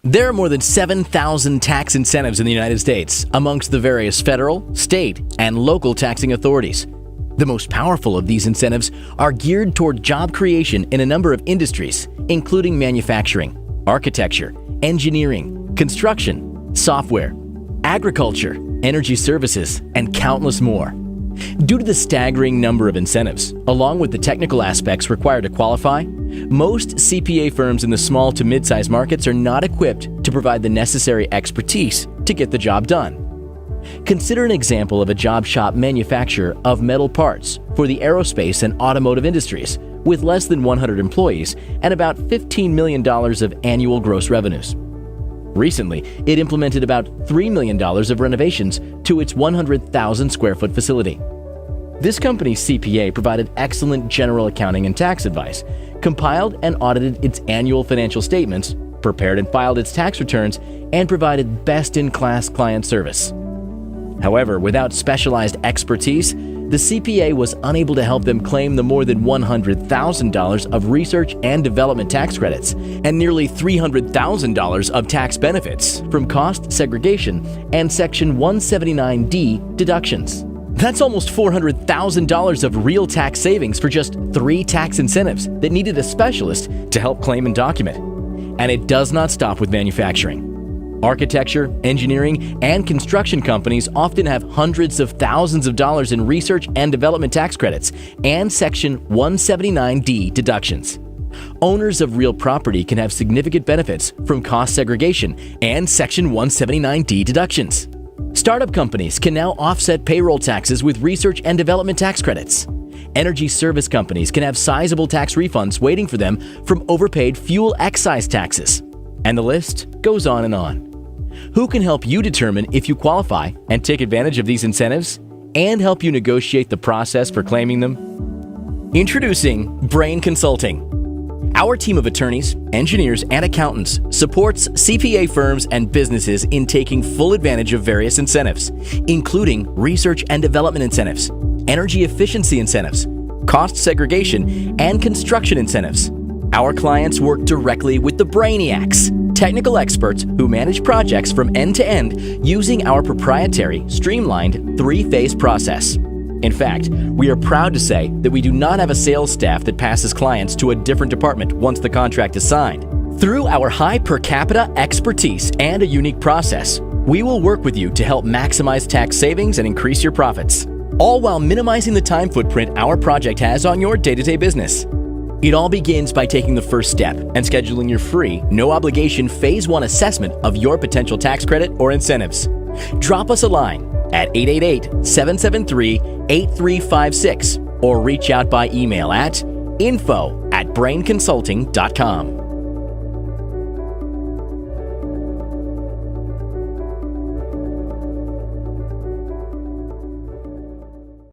There are more than 7,000 tax incentives in the United States amongst the various federal, state, and local taxing authorities. The most powerful of these incentives are geared toward job creation in a number of industries, including manufacturing, architecture, engineering, construction, software, agriculture, energy services, and countless more. Due to the staggering number of incentives, along with the technical aspects required to qualify, most CPA firms in the small to mid-sized markets are not equipped to provide the necessary expertise to get the job done. Consider an example of a job shop manufacturer of metal parts for the aerospace and automotive industries with less than 100 employees and about $15 million of annual gross revenues. Recently, it implemented about $3 million of renovations to its 100,000 square foot facility. This company's CPA provided excellent general accounting and tax advice, compiled and audited its annual financial statements, prepared and filed its tax returns, and provided best-in-class client service. However, without specialized expertise, the CPA was unable to help them claim the more than $100,000 of research and development tax credits and nearly $300,000 of tax benefits from cost segregation and Section 179D deductions. That's almost $400,000 of real tax savings for just 3 tax incentives that needed a specialist to help claim and document. And it does not stop with manufacturing. Architecture, engineering, and construction companies often have hundreds of thousands of dollars in research and development tax credits and Section 179D deductions. Owners of real property can have significant benefits from cost segregation and Section 179D deductions. Startup companies can now offset payroll taxes with research and development tax credits. Energy service companies can have sizable tax refunds waiting for them from overpaid fuel excise taxes. And the list goes on and on. Who can help you determine if you qualify and take advantage of these incentives and help you negotiate the process for claiming them? Introducing BRAYN Consulting. Our team of attorneys, engineers, and accountants supports CPA firms and businesses in taking full advantage of various incentives, including research and development incentives, energy efficiency incentives, cost segregation, and construction incentives. Our clients work directly with the Brainiacs, technical experts who manage projects from end to end using our proprietary, streamlined 3-phase process. In fact, we are proud to say that we do not have a sales staff that passes clients to a different department once the contract is signed. Through our high per capita expertise and a unique process, we will work with you to help maximize tax savings and increase your profits, all while minimizing the time footprint our project has on your day-to-day business. It all begins by taking the first step and scheduling your free, no-obligation Phase 1 assessment of your potential tax credit or incentives. Drop us a line at 888-773-8356 or reach out by email at info@brainconsulting.com.